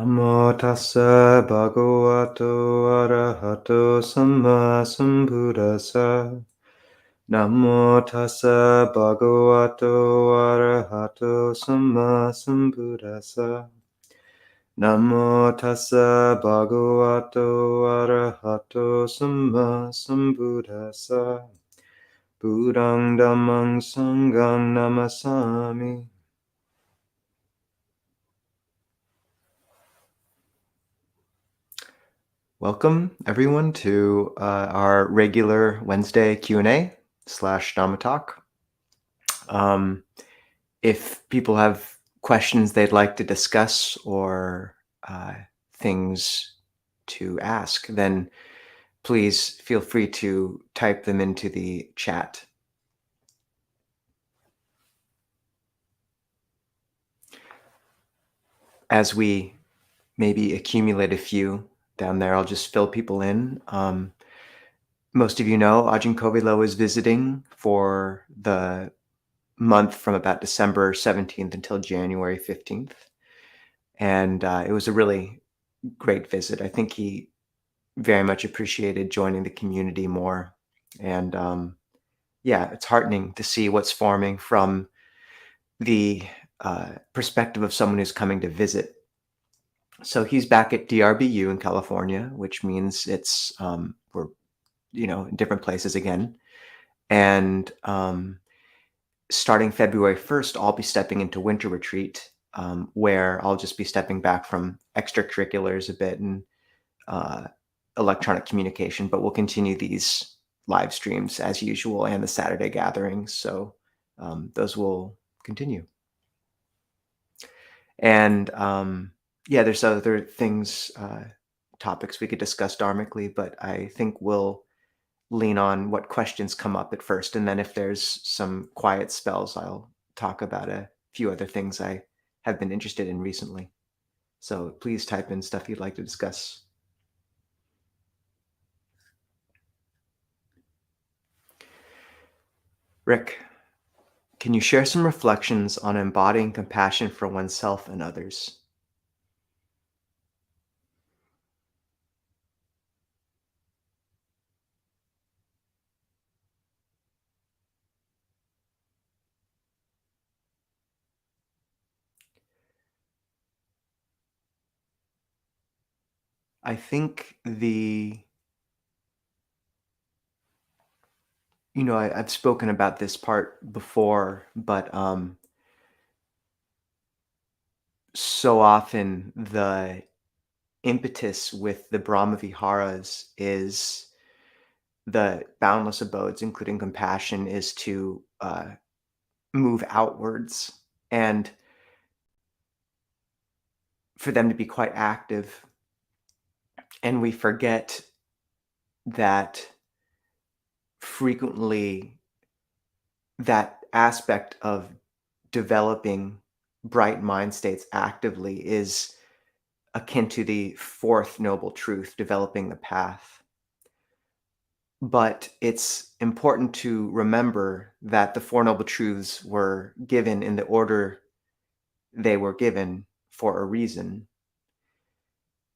Namo tassa bhagavato arahato samma sambuddhassa. Namo tassa bhagavato arahato samma sambuddhassa. Namo tassa bhagavato arahato samma sambuddhassa. Buddhang dhammang sanghang namasami. Welcome everyone to our regular Wednesday Q&A / Dhamma talk. If people have questions they'd like to discuss or things to ask, then please feel free to type them into the chat. As we maybe accumulate a few down there, I'll just fill people in. Most of you know Ajahn Kovilo is visiting for the month from about December 17th until January 15th. And it was a really great visit. I think he very much appreciated joining the community more. And yeah, it's heartening to see what's forming from the perspective of someone who's coming to visit. So he's back at DRBU in California, which means it's we're in different places again. And starting February 1st, I'll be stepping into winter retreat, where I'll just be stepping back from extracurriculars a bit and electronic communication, but we'll continue these live streams as usual and the Saturday gatherings. So those will continue. And yeah, there's other things, topics we could discuss dharmically, but I think we'll lean on what questions come up at first. And then if there's some quiet spells, I'll talk about a few other things I have been interested in recently. So please type in stuff you'd like to discuss. Rick, can you share some reflections on embodying compassion for oneself and others? I think I've spoken about this part before, but so often the impetus with the Brahma Viharas is the boundless abodes, including compassion, is to move outwards and for them to be quite active. And we forget that frequently that aspect of developing bright mind states actively is akin to the fourth noble truth, developing the path. But it's important to remember that the Four Noble Truths were given in the order they were given for a reason.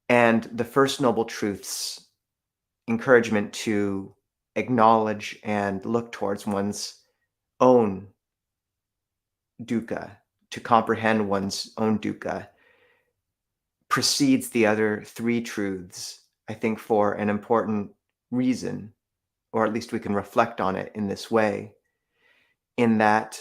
And the First Noble Truth's encouragement to acknowledge and look towards one's own dukkha, to comprehend one's own dukkha, precedes the other three truths, I think, for an important reason, or at least we can reflect on it in this way, in that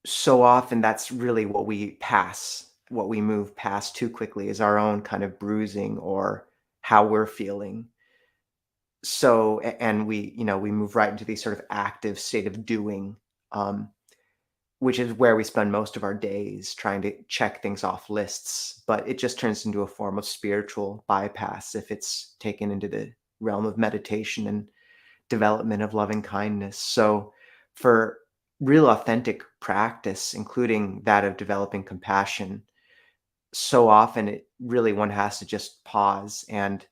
so often that's really what we pass, what we move past too quickly is our own kind of bruising or how we're feeling. So, and we move right into the sort of active state of doing, which is where we spend most of our days trying to check things off lists, but it just turns into a form of spiritual bypass if it's taken into the realm of meditation and development of loving kindness. So for real authentic practice, including that of developing compassion, so often one has to just pause and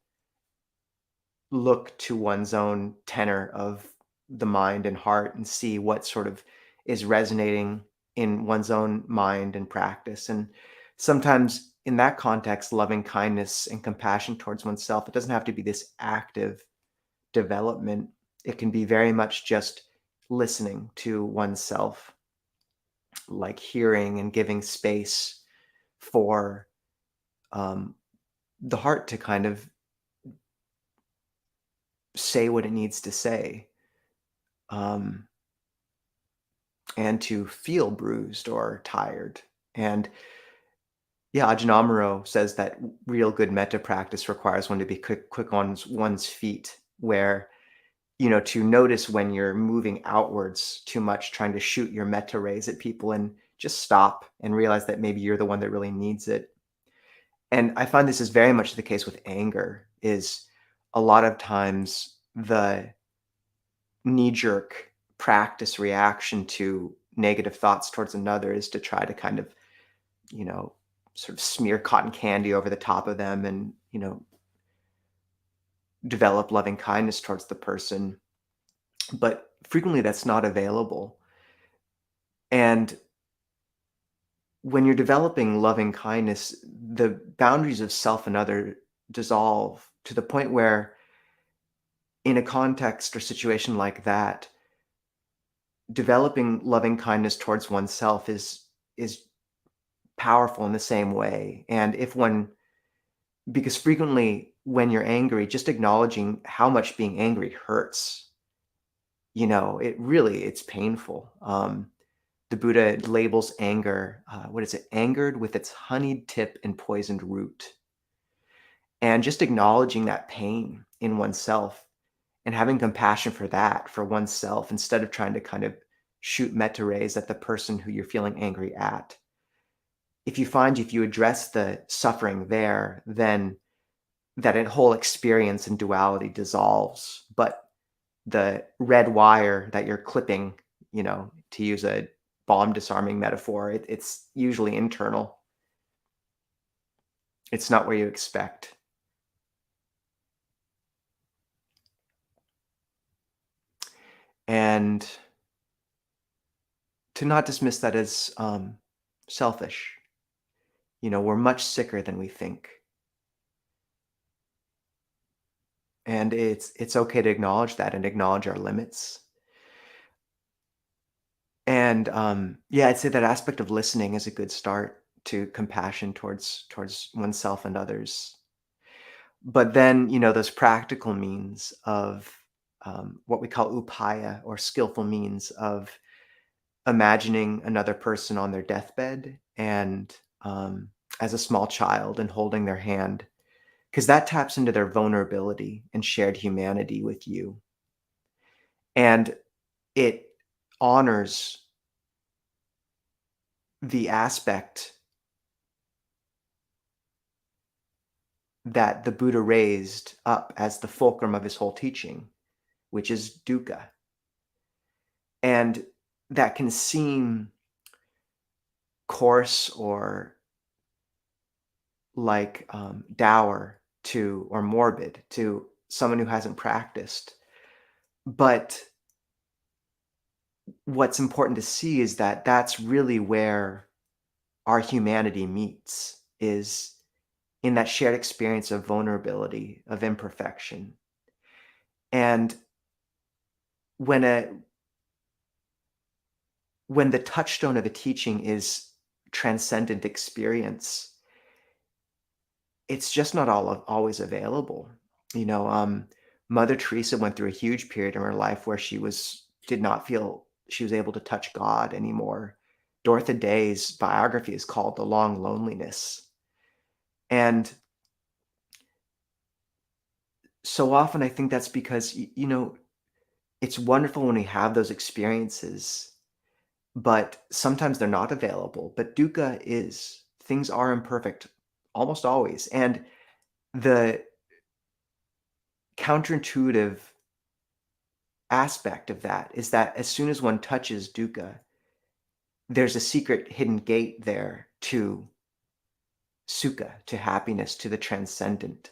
look to one's own tenor of the mind and heart and see what sort of is resonating in one's own mind and practice. And sometimes in that context, loving kindness and compassion towards oneself, it doesn't have to be this active development. It can be very much just listening to oneself, like hearing and giving space for um, the heart to kind of say what it needs to say, um, and to feel bruised or tired. And yeah, Ajahn says that real good metta practice requires one to be quick on one's feet, where, to notice when you're moving outwards too much, trying to shoot your metta rays at people, and just stop and realize that maybe you're the one that really needs it. And I find this is very much the case with anger, is a lot of times the knee-jerk practice reaction to negative thoughts towards another is to try to kind of, you know, sort of smear cotton candy over the top of them and, develop loving kindness towards the person. But frequently that's not available. And when you're developing loving kindness, the boundaries of self and other dissolve to the point where, in a context or situation like that, developing loving kindness towards oneself is powerful in the same way. And because frequently when you're angry, just acknowledging how much being angry hurts, it's painful. The Buddha labels anger, what is it? Angered with its honeyed tip and poisoned root. And just acknowledging that pain in oneself and having compassion for that, for oneself, instead of trying to kind of shoot metta rays at the person who you're feeling angry at. If you address the suffering there, then that whole experience and duality dissolves. But the red wire that you're clipping, to use a bomb disarming metaphor, it's usually internal. It's not where you expect. And to not dismiss that as selfish. We're much sicker than we think. And it's okay to acknowledge that and acknowledge our limits. And yeah, I'd say that aspect of listening is a good start to compassion towards oneself and others. But then, those practical means of what we call upekkha, or skillful means of imagining another person on their deathbed and as a small child and holding their hand, because that taps into their vulnerability and shared humanity with you. And it honors the aspect that the Buddha raised up as the fulcrum of his whole teaching, which is dukkha. And that can seem coarse or like dour or morbid to someone who hasn't practiced. But what's important to see is that that's really where our humanity meets, is in that shared experience of vulnerability, of imperfection. And when the touchstone of a teaching is transcendent experience, it's just not always available. Mother Teresa went through a huge period in her life where she did not feel she was able to touch God anymore. Dorothy Day's biography is called The Long Loneliness. And so often I think that's because, it's wonderful when we have those experiences, but sometimes they're not available. But dukkha is. Things are imperfect almost always. And the counterintuitive aspect of that is that as soon as one touches dukkha, there's a secret hidden gate there to sukha, to happiness, to the transcendent.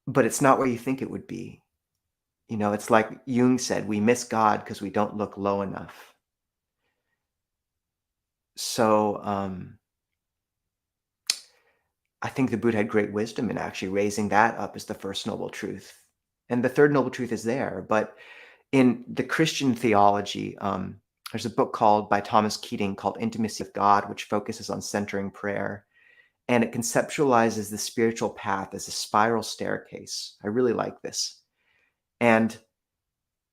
But it's not where you think it would be. It's like Jung said, we miss God because we don't look low enough. So I think the Buddha had great wisdom in actually raising that up as the first noble truth. And the third noble truth is there. But in the Christian theology, there's a book by Thomas Keating called Intimacy with God, which focuses on centering prayer. And it conceptualizes the spiritual path as a spiral staircase. I really like this. And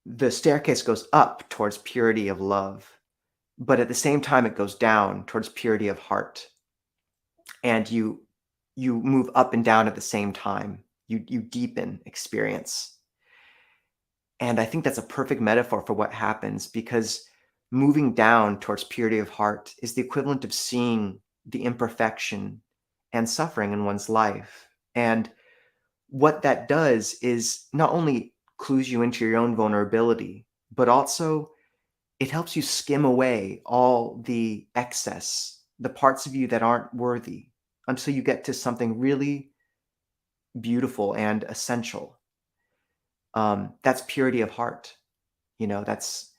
the staircase goes up towards purity of love, but at the same time, it goes down towards purity of heart. And you move up and down at the same time. You deepen experience. And I think that's a perfect metaphor for what happens, because moving down towards purity of heart is the equivalent of seeing the imperfection and suffering in one's life. And what that does is not only clues you into your own vulnerability, but also it helps you skim away all the excess, the parts of you that aren't worthy, until you get to something really beautiful and essential. That's purity of heart. That's,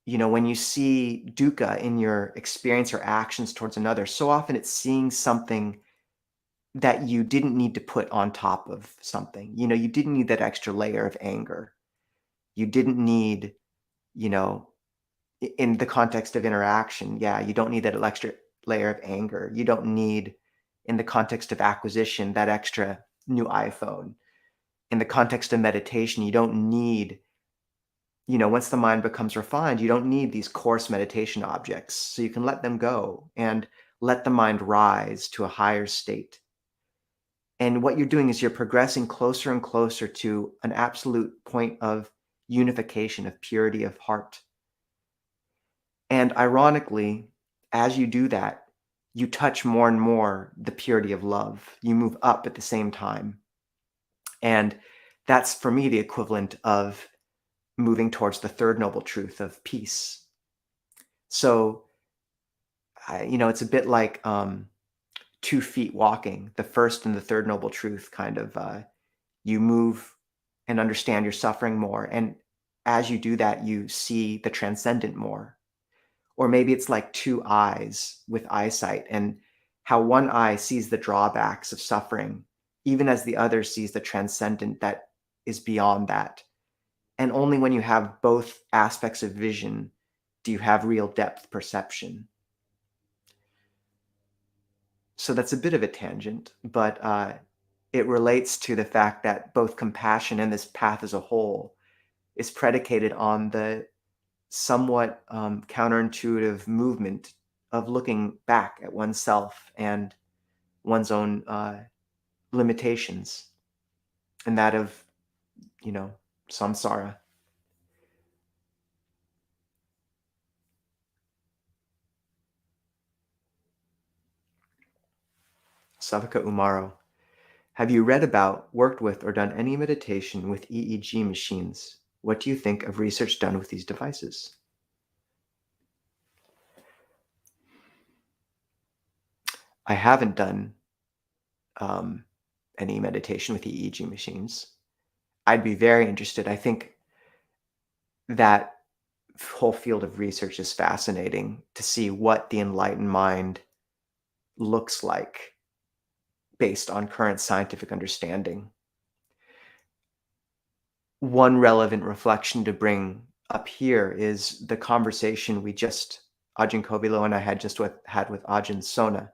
when you see dukkha in your experience or actions towards another, so often it's seeing something that you didn't need to put on top of something. You didn't need that extra layer of anger. You didn't need, you know, in the context of interaction, you don't need that extra layer of anger. You don't need, in the context of acquisition, that extra new iPhone. In the context of meditation, you don't need, once the mind becomes refined, you don't need these coarse meditation objects. So you can let them go and let the mind rise to a higher state. And what you're doing is you're progressing closer and closer to an absolute point of unification, of purity of heart. And ironically, as you do that, you touch more and more the purity of love. You move up at the same time. And that's, for me, the equivalent of moving towards the third noble truth of peace. So, it's a bit like 2 feet walking. The first and the third noble truth kind of, you move and understand your suffering more. And as you do that, you see the transcendent more. Or maybe it's like 2 eyes with eyesight, and how one eye sees the drawbacks of suffering, even as the other sees the transcendent that is beyond that. And only when you have both aspects of vision do you have real depth perception. So that's a bit of a tangent, but it relates to the fact that both compassion and this path as a whole is predicated on the somewhat counterintuitive movement of looking back at oneself and one's own limitations, and that of, samsara. Savaka Umaro, have you read about, worked with, or done any meditation with EEG machines? What do you think of research done with these devices? I haven't done any meditation with EEG machines. I'd be very interested. I think that whole field of research is fascinating, to see what the enlightened mind looks like based on current scientific understanding. One relevant reflection to bring up here is the conversation Ajahn Kovilo and I had with Ajahn Sona,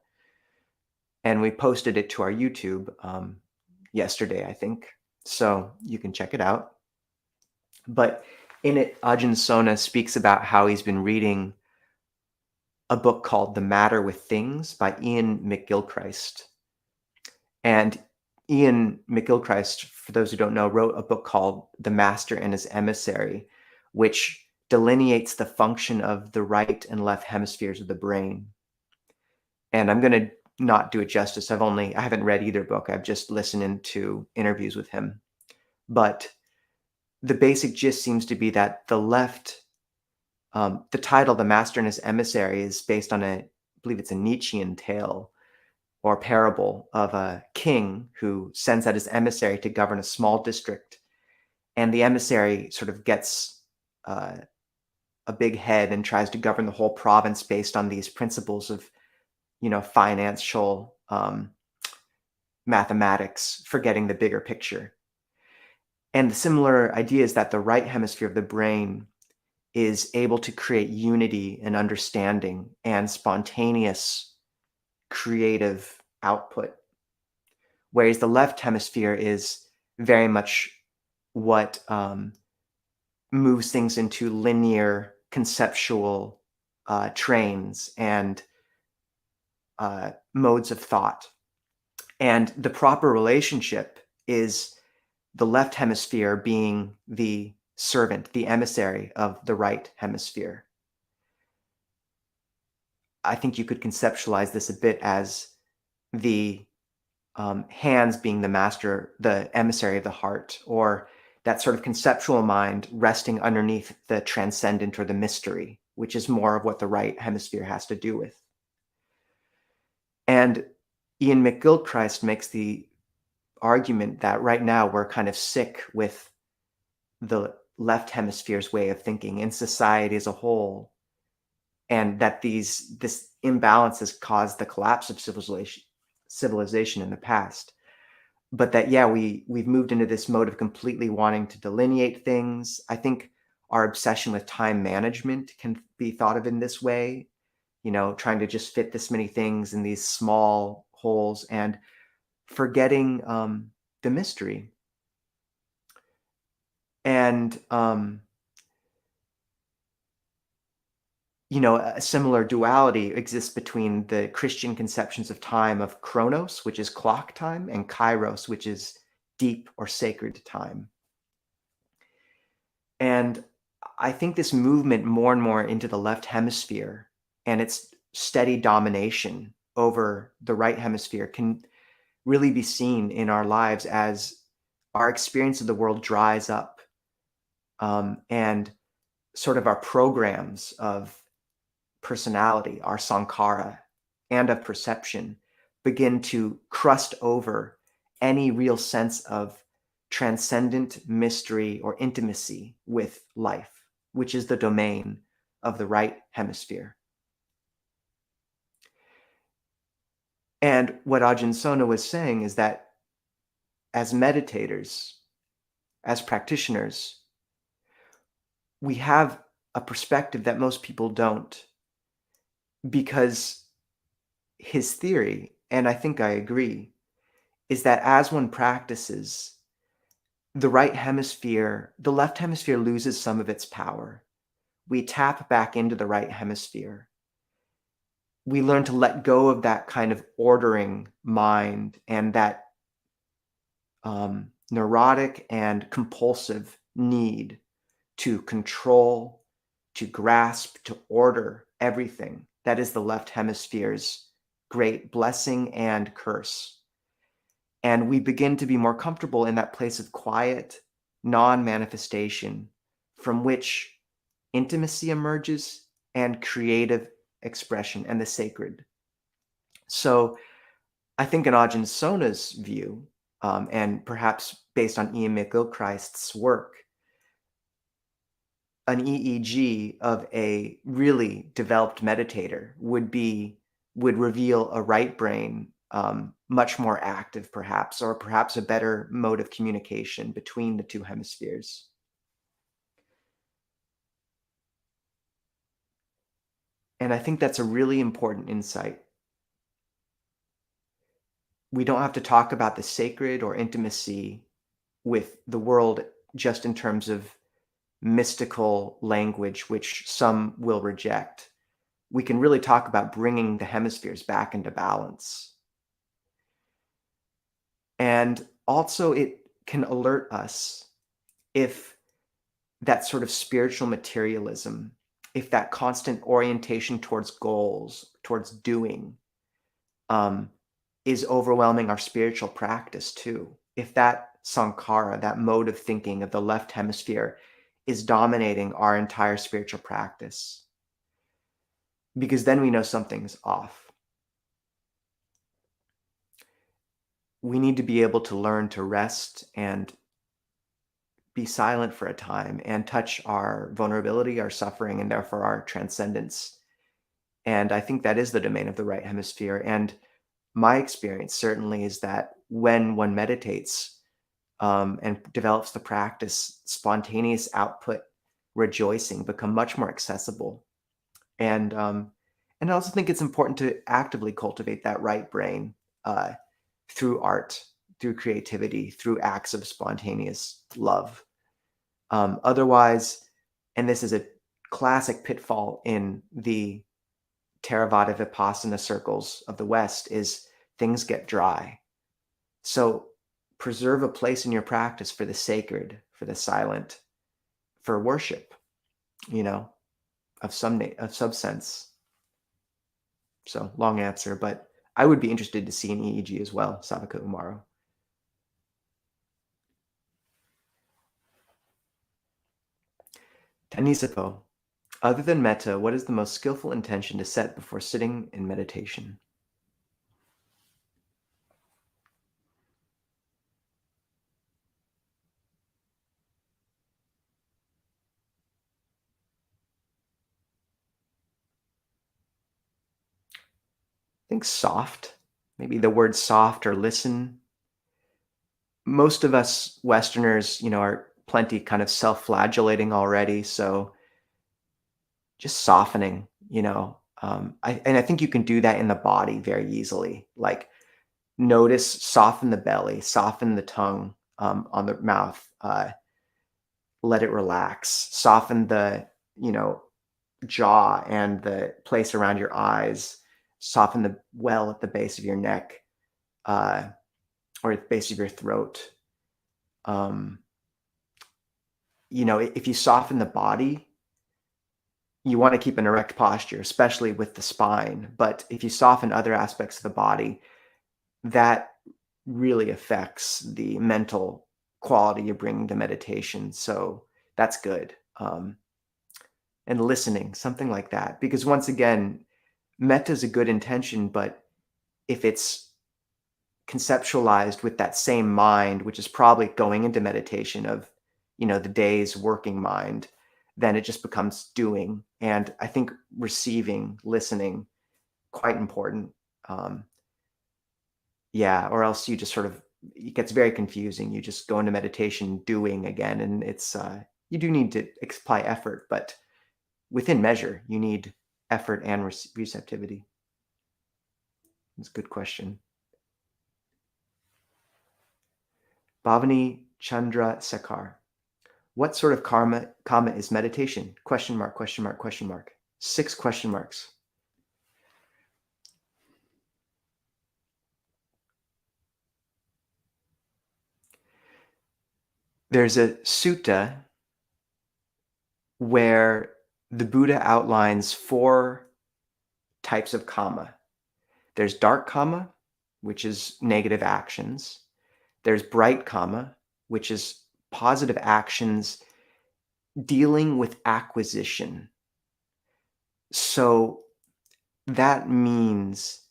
and we posted it to our YouTube yesterday, I think. So you can check it out. But in it, Ajahn Sona speaks about how he's been reading a book called The Matter with Things by Ian McGilchrist. And Ian McGilchrist, for those who don't know, wrote a book called The Master and His Emissary, which delineates the function of the right and left hemispheres of the brain. And I'm going to not do it justice. I haven't read either book. I've just listened to interviews with him. But the basic gist seems to be that the left, the title, The Master and His Emissary, is based on I believe it's a Nietzschean tale or parable of a king who sends out his emissary to govern a small district. And the emissary sort of gets a big head and tries to govern the whole province based on these principles of, financial mathematics, forgetting the bigger picture. And the similar idea is that the right hemisphere of the brain is able to create unity and understanding and spontaneous creative output, whereas the left hemisphere is very much what moves things into linear conceptual trains and modes of thought. And the proper relationship is the left hemisphere being the servant, the emissary of the right hemisphere. I think you could conceptualize this a bit as the hands being the master, the emissary of the heart, or that sort of conceptual mind resting underneath the transcendent or the mystery, which is more of what the right hemisphere has to do with. And Ian McGilchrist makes the argument that right now we're kind of sick with the left hemisphere's way of thinking in society as a whole, and that this imbalance has caused the collapse of civilization in the past. But that, yeah, we've moved into this mode of completely wanting to delineate things. I think our obsession with time management can be thought of in this way, trying to just fit this many things in these small holes and forgetting the mystery. And a similar duality exists between the Christian conceptions of time of chronos, which is clock time, and kairos, which is deep or sacred time. And I think this movement more and more into the left hemisphere and its steady domination over the right hemisphere can really be seen in our lives as our experience of the world dries up, and sort of our programs of personality, our sankhara, and of perception begin to crust over any real sense of transcendent mystery or intimacy with life, which is the domain of the right hemisphere. And what Ajahn Sona was saying is that as meditators, as practitioners, we have a perspective that most people don't, because his theory, and I think I agree, is that as one practices, the left hemisphere loses some of its power. We tap back into the right hemisphere. We learn to let go of that kind of ordering mind and that neurotic and compulsive need to control, to grasp, to order everything. That is the left hemisphere's great blessing and curse. And we begin to be more comfortable in that place of quiet, non-manifestation, from which intimacy emerges and creative expression and the sacred. So I think in Ajahn Sona's view, and perhaps based on Ian McGilchrist's work, an EEG of a really developed meditator would reveal a right brain much more active, perhaps, or perhaps a better mode of communication between the two hemispheres. And I think that's a really important insight. We don't have to talk about the sacred or intimacy with the world just in terms of mystical language, which some will reject. We can really talk about bringing the hemispheres back into balance. And also it can alert us if that sort of spiritual materialism, if that constant orientation towards goals, towards doing, is overwhelming our spiritual practice too. If that sankhara, that mode of thinking of the left hemisphere, is dominating our entire spiritual practice, because then we know something's off. We need to be able to learn to rest and be silent for a time and touch our vulnerability, our suffering, and therefore our transcendence. And I think that is the domain of the right hemisphere. And my experience certainly is that when one meditates and develops the practice, spontaneous output, rejoicing become much more accessible. And I also think it's important to actively cultivate that right brain uh, through art, through creativity, through acts of spontaneous love. Otherwise, and this is a classic pitfall in the Theravada Vipassana circles of the West, is things get dry. So preserve a place in your practice for the sacred, for the silent, for worship, of some sense. So long answer, but I would be interested to see an EEG as well, Savaka Umaro. Nisabho, other than metta, what is the most skillful intention to set before sitting in meditation? I think soft, maybe the word soft or listen. Most of us Westerners, are plenty kind of self-flagellating already. So just softening, and I think you can do that in the body very easily. Like notice, soften the belly, soften the tongue on the mouth, let it relax, soften the, jaw and the place around your eyes, soften the well at the base of your neck or at the base of your throat. If you soften the body, you want to keep an erect posture, especially with the spine. But if you soften other aspects of the body, that really affects the mental quality you're bringing to meditation. So that's good. And listening, something like that. Because once again, metta is a good intention, but if it's conceptualized with that same mind, which is probably going into meditation of, the day's working mind, then it just becomes doing. And I think receiving, listening, quite important. Yeah, or else you just it gets very confusing. You just go into meditation doing again, and it's you do need to apply effort, but within measure, you need effort and receptivity. That's a good question. Bhavani Chandra Sekar. What sort of kamma is meditation? Question mark, question mark, question mark. 6 question marks. There's a sutta where the Buddha outlines 4 types of kamma. There's dark kamma, which is negative actions. There's bright kamma, which is positive actions dealing with acquisition. So that means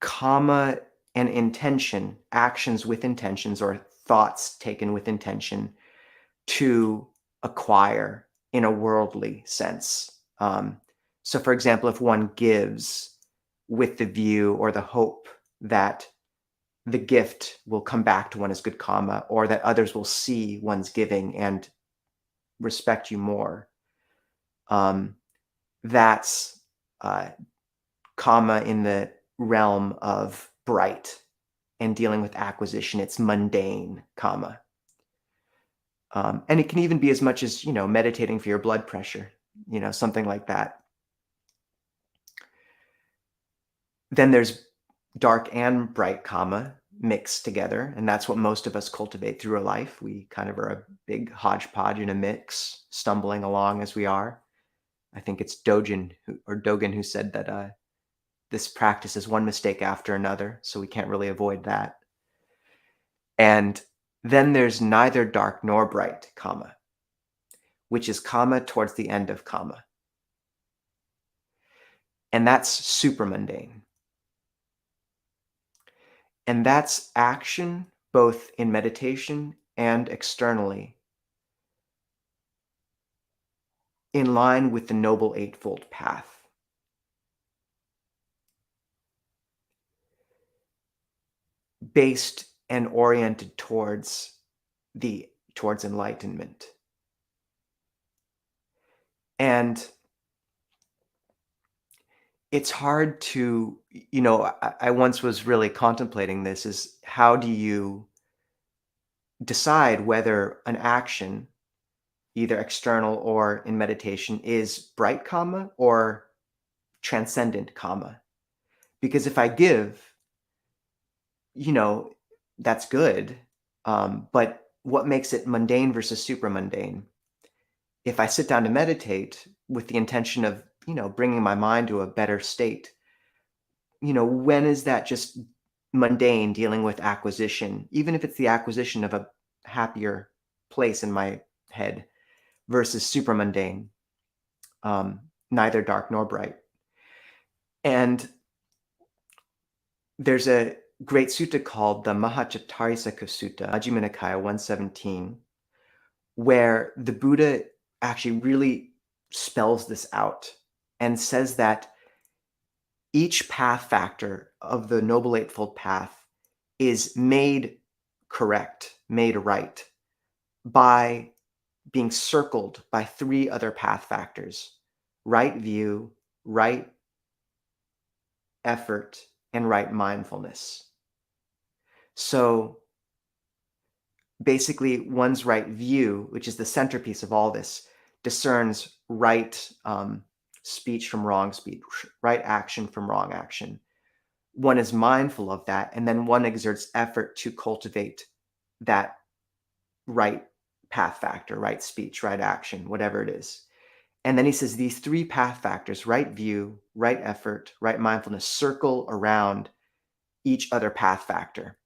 kamma and intention, actions with intentions or thoughts taken with intention to acquire in a worldly sense. So for example, if one gives with the view or the hope that the gift will come back to one as good kamma, or that others will see one's giving and respect you more, that's kamma in the realm of bright, and dealing with acquisition, it's mundane kamma. And it can even be as much as, meditating for your blood pressure, something like that. Then there's dark and bright kamma mixed together, and that's what most of us cultivate through a life. We kind of are a big hodgepodge in a mix, stumbling along as we are. I think it's Dogen who said that this practice is one mistake after another, so we can't really avoid that. And then there's neither dark nor bright kamma, which is kamma towards the end of kamma. And that's super mundane. And that's action both in meditation and externally in line with the Noble Eightfold Path. Based and oriented towards enlightenment. And it's hard to, I once was really contemplating this, is how do you decide whether an action, either external or in meditation, is bright kamma or transcendent kamma? Because if I give, that's good. But what makes it mundane versus supramundane? If I sit down to meditate with the intention of, bringing my mind to a better state, when is that just mundane, dealing with acquisition, even if it's the acquisition of a happier place in my head, versus supramundane, neither dark nor bright? And there's a great sutta called the Mahachatarisaka Sutta, Majjhima Nikaya 117, where the Buddha actually really spells this out and says that each path factor of the Noble Eightfold Path is made correct, made right, by being circled by three other path factors: right view, right effort, and right mindfulness. So basically, one's right view, which is the centerpiece of all this, discerns right speech from wrong speech, right action from wrong action. One is mindful of that, and then one exerts effort to cultivate that right path factor, right speech, right action, whatever it is. And then he says these three path factors, right view, right effort, right mindfulness, circle around each other path factor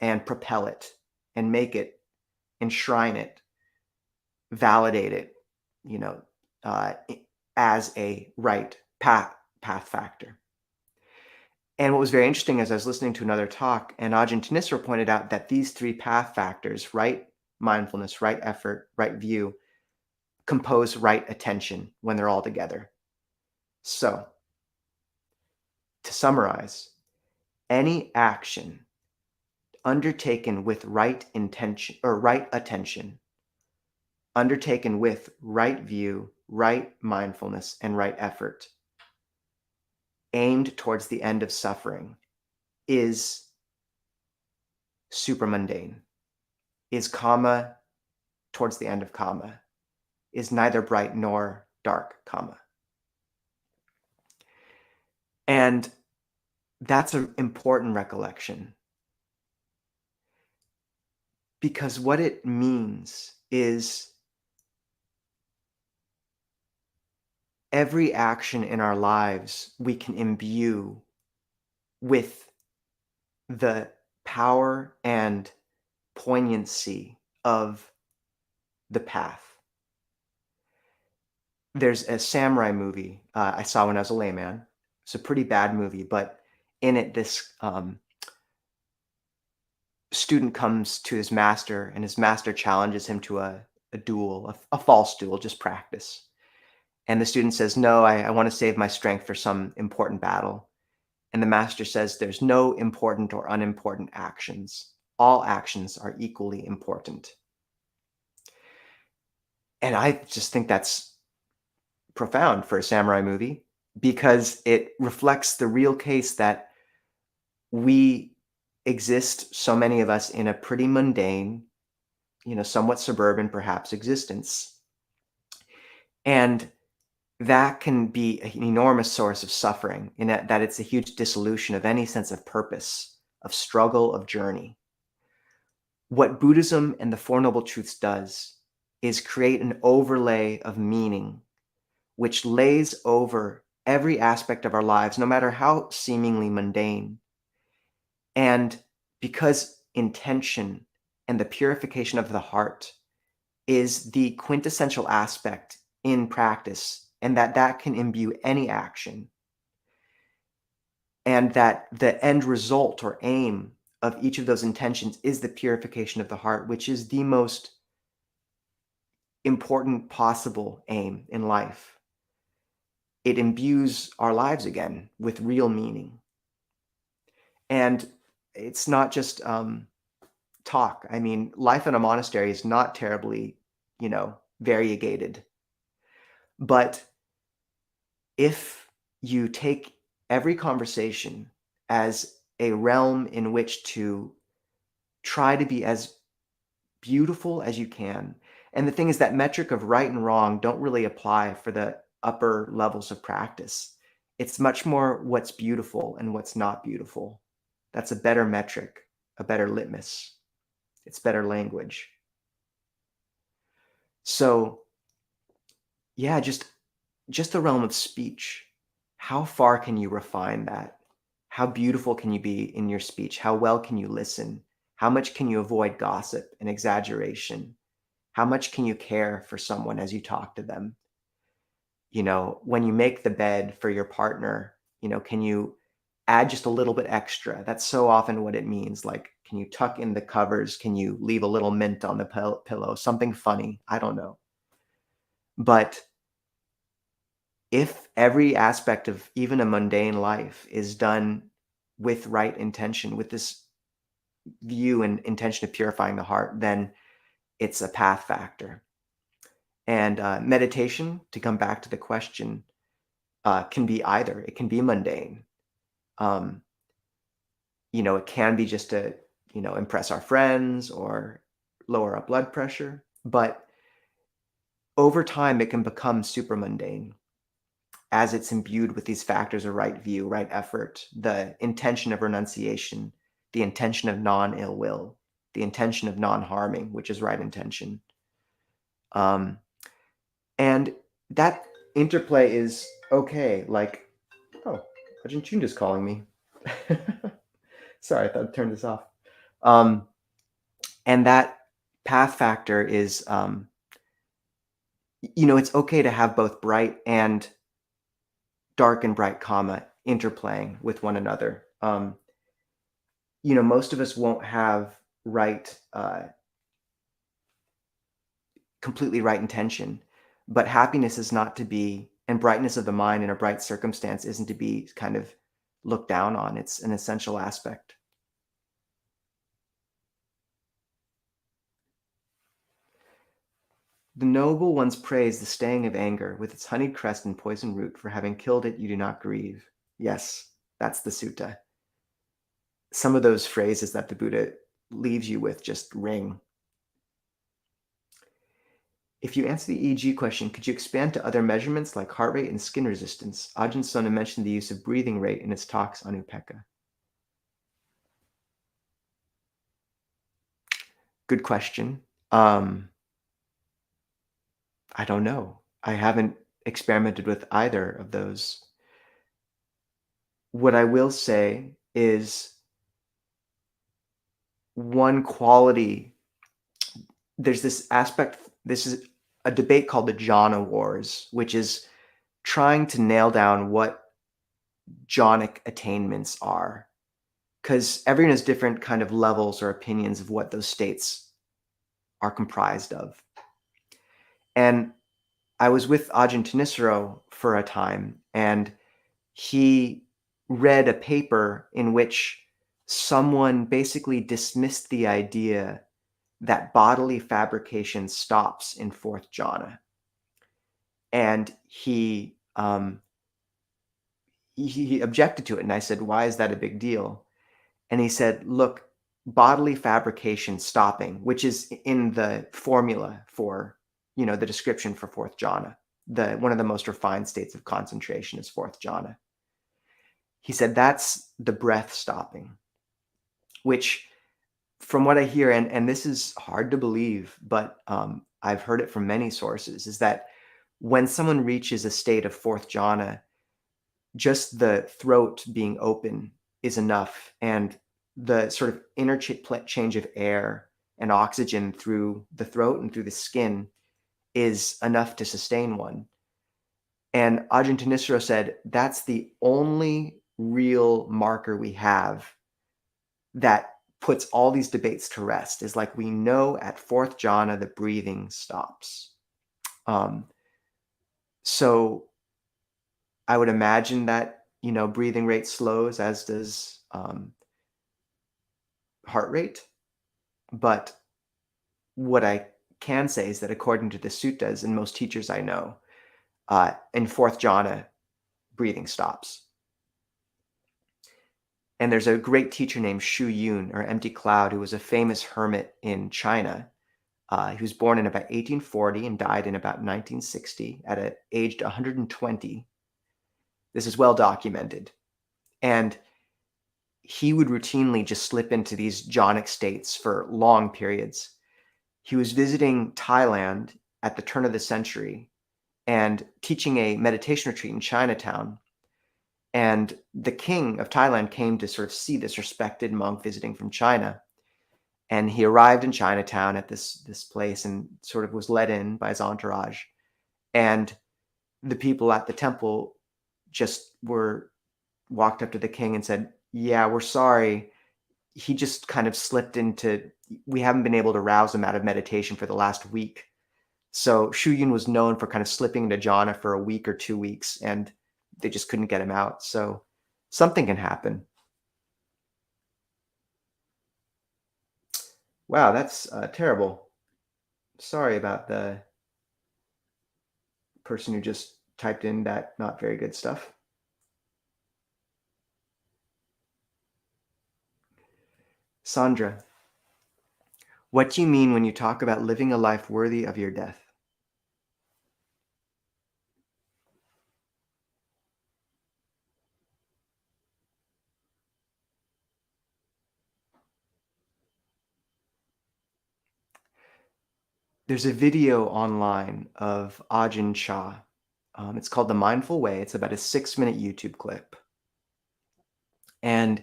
and propel it and make it, enshrine it, validate it, as a right path factor. And what was very interesting is I was listening to another talk, and Ajahn Nisabho pointed out that these three path factors, right mindfulness, right effort, right view, compose right attention when they're all together. So, to summarize, any action undertaken with right intention or right attention, undertaken with right view, right mindfulness, and right effort, aimed towards the end of suffering, is supramundane, is kamma towards the end of kamma, is neither bright nor dark kamma. And that's an important recollection, because what it means is every action in our lives we can imbue with the power and poignancy of the path. There's a samurai movie I saw when I was a layman. It's a pretty bad movie, but in it, this student comes to his master, and his master challenges him to a duel, a false duel, just practice. And the student says, no, I want to save my strength for some important battle. And the master says, there's no important or unimportant actions. All actions are equally important. And I just think that's profound for a samurai movie, because it reflects the real case that we exist, so many of us, in a pretty mundane, somewhat suburban perhaps existence. And that can be an enormous source of suffering, in that it's a huge dissolution of any sense of purpose, of struggle, of journey. What Buddhism and the Four Noble Truths does is create an overlay of meaning, which lays over every aspect of our lives, no matter how seemingly mundane. And because intention and the purification of the heart is the quintessential aspect in practice, and that can imbue any action, and that the end result or aim of each of those intentions is the purification of the heart, which is the most important possible aim in life. It imbues our lives again with real meaning. And it's not just talk. I mean, life in a monastery is not terribly, variegated. But if you take every conversation as a realm in which to try to be as beautiful as you can. And the thing is that metric of right and wrong don't really apply for the upper levels of practice. It's much more what's beautiful and what's not beautiful. That's a better metric, a better litmus. It's better language. So, yeah, just the realm of speech. How far can you refine that? How beautiful can you be in your speech? How well can you listen? How much can you avoid gossip and exaggeration? How much can you care for someone as you talk to them? When you make the bed for your partner, can you add just a little bit extra? That's so often what it means. Like, can you tuck in the covers? Can you leave a little mint on the pillow? Something funny. I don't know. But if every aspect of even a mundane life is done with right intention, with this view and intention of purifying the heart, then it's a path factor. And meditation, to come back to the question, can be either. It can be mundane. It can be just to, impress our friends or lower our blood pressure. But over time, it can become super mundane as it's imbued with these factors of right view, right effort, the intention of renunciation, the intention of non-ill will, the intention of non-harming, which is right intention. And that interplay is okay. Like, oh, Ajahn Chun is calling me. Sorry, I thought I'd turn this off. And that path factor is, it's okay to have both bright and dark and bright kamma interplaying with one another. Most of us won't have completely right intention, but happiness is not to be, and brightness of the mind in a bright circumstance isn't to be kind of looked down on. It's an essential aspect. The noble ones praise the staying of anger with its honeyed crest and poison root. For having killed it, you do not grieve. Yes, that's the sutta. Some of those phrases that the Buddha leaves you with just ring. If you answer the EEG question, could you expand to other measurements like heart rate and skin resistance? Ajahn Sona mentioned the use of breathing rate in his talks on upekkha. Good question. I don't know. I haven't experimented with either of those. What I will say is one quality, there's this aspect, this is a debate called the jhana wars, which is trying to nail down what jhanic attainments are. Because everyone has different kind of levels or opinions of what those states are comprised of. And I was with Ajahn Nisabho for a time, and he read a paper in which someone basically dismissed the idea that bodily fabrication stops in fourth jhana. And he objected to it. And I said, why is that a big deal? And he said, look, bodily fabrication stopping, which is in the formula for, the description for fourth jhana, one of the most refined states of concentration is fourth jhana. He said, that's the breath stopping, which from what I hear, and this is hard to believe, but I've heard it from many sources, is that when someone reaches a state of fourth jhana, just the throat being open is enough, and the sort of interchange of air and oxygen through the throat and through the skin is enough to sustain one. And Ajahn Nisabho said that's the only real marker we have that puts all these debates to rest, is like we know at fourth jhana the breathing stops. So I would imagine that, breathing rate slows, as does heart rate. But what I can say is that according to the suttas and most teachers I know, in fourth jhana, breathing stops. And there's a great teacher named Shu Yun, or Empty Cloud, who was a famous hermit in China. He was born in about 1840 and died in about 1960 at aged 120. This is well documented. And he would routinely just slip into these jhanic states for long periods. He was visiting Thailand at the turn of the century and teaching a meditation retreat in Chinatown. And the king of Thailand came to sort of see this respected monk visiting from China. And he arrived in Chinatown at this place and sort of was let in by his entourage. And the people at the temple just walked up to the king and said, "Yeah, we're sorry. He just kind of slipped into, we haven't been able to rouse him out of meditation for the last week." So Shu Yun was known for kind of slipping into jhana for a week or 2 weeks, and they just couldn't get him out. So something can happen. Wow, that's terrible. Sorry about the person who just typed in that not very good stuff. Sandra, what do you mean when you talk about living a life worthy of your death? There's a video online of Ajahn Chah. It's called The Mindful Way. It's about a 6-minute YouTube clip. And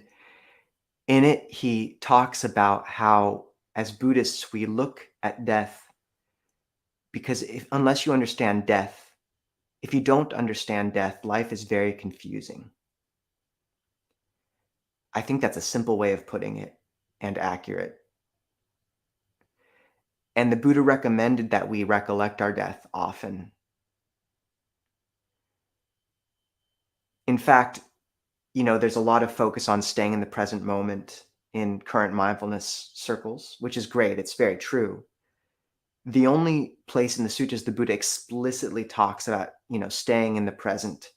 in it, he talks about how, as Buddhists, we look at death because unless you understand death, if you don't understand death, life is very confusing. I think that's a simple way of putting it and accurate. And the Buddha recommended that we recollect our death often. In fact, there's a lot of focus on staying in the present moment in current mindfulness circles, which is great. It's very true. The only place in the sutras the Buddha explicitly talks about, staying in the present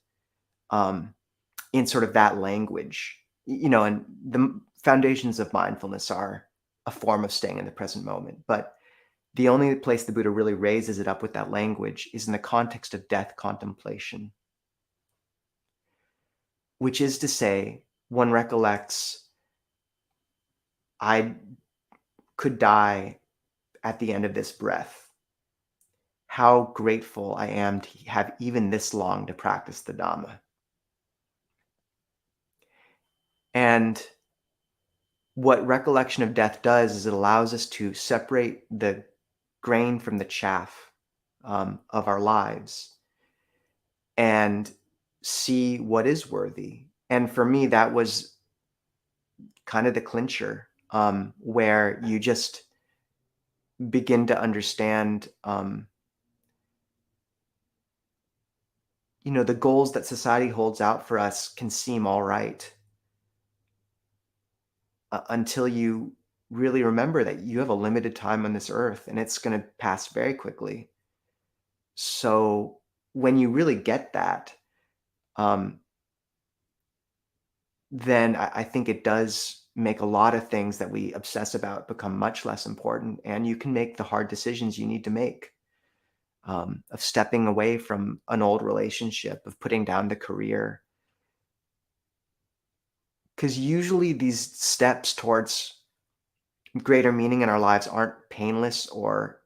in sort of that language, and the foundations of mindfulness are a form of staying in the present moment. But the only place the Buddha really raises it up with that language is in the context of death contemplation, which is to say, one recollects, I could die at the end of this breath. How grateful I am to have even this long to practice the Dhamma. And what recollection of death does is it allows us to separate the grain from the chaff of our lives and see what is worthy. And for me, that was kind of the clincher, where you just begin to understand, the goals that society holds out for us can seem all right until you really remember that you have a limited time on this earth and it's going to pass very quickly. So when you really get that, then I think it does make a lot of things that we obsess about become much less important, and you can make the hard decisions you need to make, of stepping away from an old relationship, of putting down the career. Because usually these steps towards greater meaning in our lives aren't painless or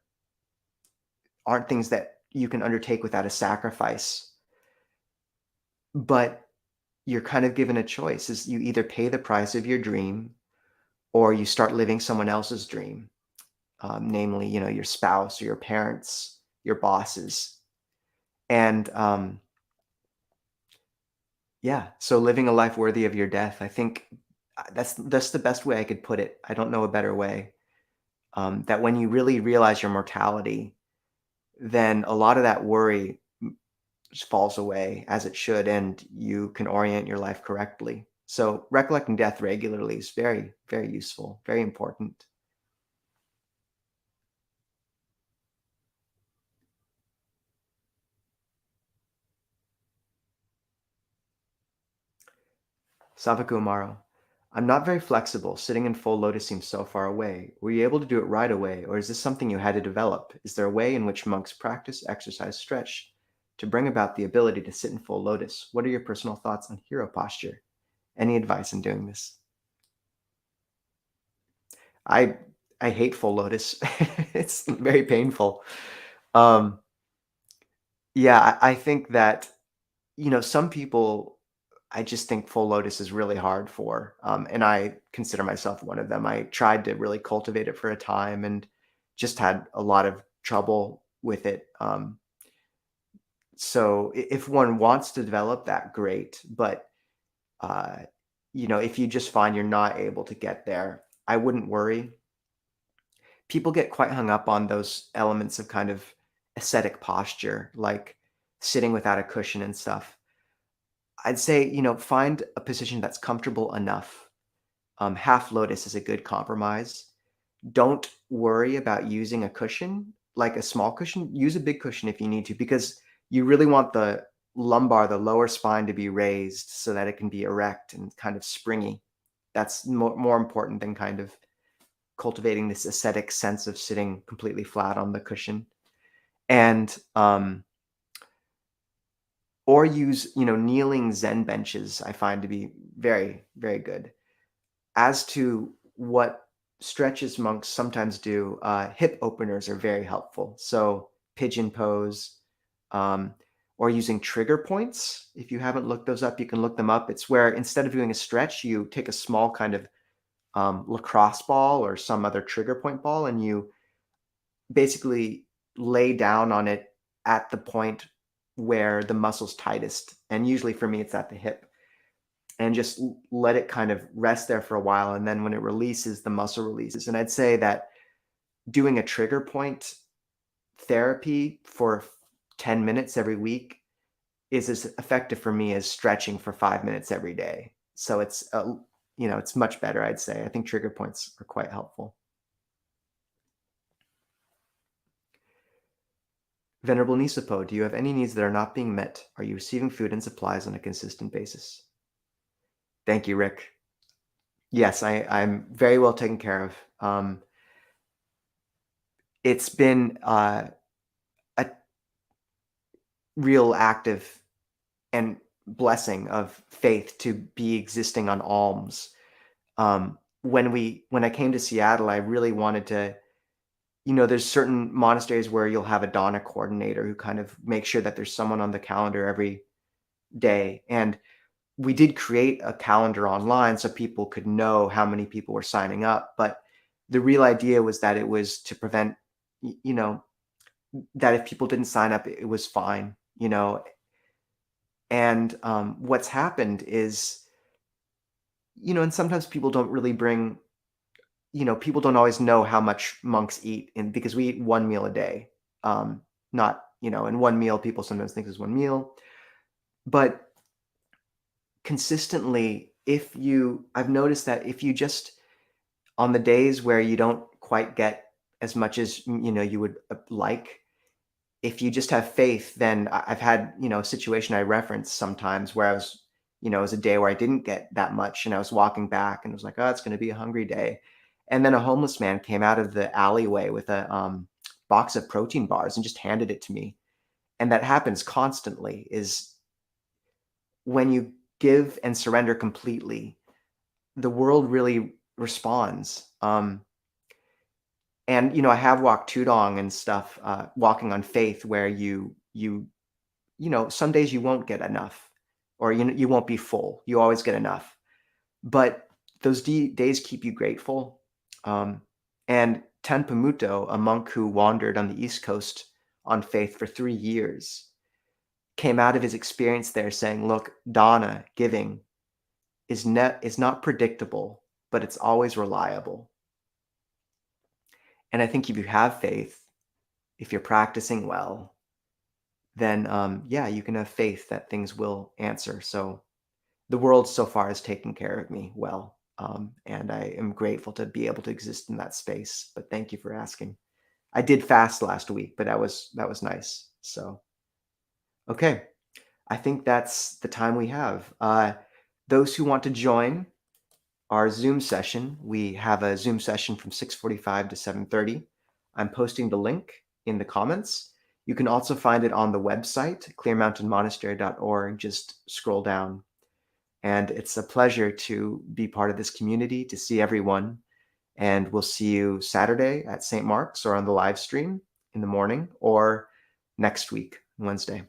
aren't things that you can undertake without a sacrifice. But you're kind of given a choice, is you either pay the price of your dream or you start living someone else's dream, namely, your spouse or your parents, your bosses. And yeah, so living a life worthy of your death, I think that's the best way I could put it. I don't know a better way. That when you really realize your mortality, then a lot of that worry just falls away as it should, and you can orient your life correctly. So recollecting death regularly is very, very useful, very important. Savakumaro. I'm not very flexible. Sitting in full lotus seems so far away. Were you able to do it right away, or is this something you had to develop? Is there a way in which monks practice, exercise, stretch to bring about the ability to sit in full lotus? What are your personal thoughts on hero posture? Any advice in doing this? I I hate full lotus. It's very painful. Um, yeah, I think that, some people, I just think full lotus is really hard for, and I consider myself one of them. I tried to really cultivate it for a time and just had a lot of trouble with it. So if one wants to develop that, great. But uh, if you just find you're not able to get there, I wouldn't worry. People get quite hung up on those elements of kind of ascetic posture, like sitting without a cushion and stuff. I'd say, find a position that's comfortable enough. Half lotus is a good compromise. Don't worry about using a cushion, like a small cushion. Use a big cushion if you need to, because you really want the lumbar, the lower spine, to be raised so that it can be erect and kind of springy. That's more important than kind of cultivating this ascetic sense of sitting completely flat on the cushion. And or use, kneeling Zen benches, I find to be very, very good. As to what stretches monks sometimes do, hip openers are very helpful. So pigeon pose, um, or using trigger points. If you haven't looked those up, you can look them up. It's where instead of doing a stretch, you take a small kind of lacrosse ball or some other trigger point ball, and you basically lay down on it at the point where the muscle's tightest. And usually for me, it's at the hip. And just let it kind of rest there for a while. And then when it releases, the muscle releases. And I'd say that doing a trigger point therapy for 10 minutes every week is as effective for me as stretching for 5 minutes every day. So it's much better, I'd say. I think trigger points are quite helpful. Venerable Nisabho, do you have any needs that are not being met? Are you receiving food and supplies on a consistent basis? Thank you, Rick. Yes, I'm very well taken care of. It's been a real active and blessing of faith to be existing on alms. When I came to Seattle, I really wanted to, there's certain monasteries where you'll have a Dana coordinator who kind of makes sure that there's someone on the calendar every day. And we did create a calendar online so people could know how many people were signing up. But the real idea was that it was to prevent, that if people didn't sign up, it was fine, And what's happened is, and sometimes people don't really bring, people don't always know how much monks eat, and because we eat one meal a day, not, and one meal people sometimes think is one meal, but consistently, I've noticed that if you just, on the days where you don't quite get as much as, you would like, if you just have faith, then I've had, a situation I reference sometimes where I was, it was a day where I didn't get that much and I was walking back and it was like, oh, it's going to be a hungry day. And then a homeless man came out of the alleyway with a box of protein bars and just handed it to me. And that happens constantly, is when you give and surrender completely, the world really responds. And, I have walked Tudong and stuff, walking on faith, where some days you won't get enough, or you won't be full. You always get enough, but those days keep you grateful. And Tenpamuto, a monk who wandered on the East Coast on faith for 3 years, came out of his experience there saying, "Look, dana, giving, is not predictable, but it's always reliable. And I think if you have faith, if you're practicing well, then yeah, you can have faith that things will answer. So the world so far has taken care of me well. And I am grateful to be able to exist in that space. But thank you for asking. I did fast last week, but that was nice. So, okay. I think that's the time we have. Those who want to join our Zoom session, we have a Zoom session from 6:45 to 7:30. I'm posting the link in the comments. You can also find it on the website, clearmountainmonastery.org. Just scroll down. And it's a pleasure to be part of this community, to see everyone. And we'll see you Saturday at St. Mark's or on the live stream in the morning, or next week, Wednesday.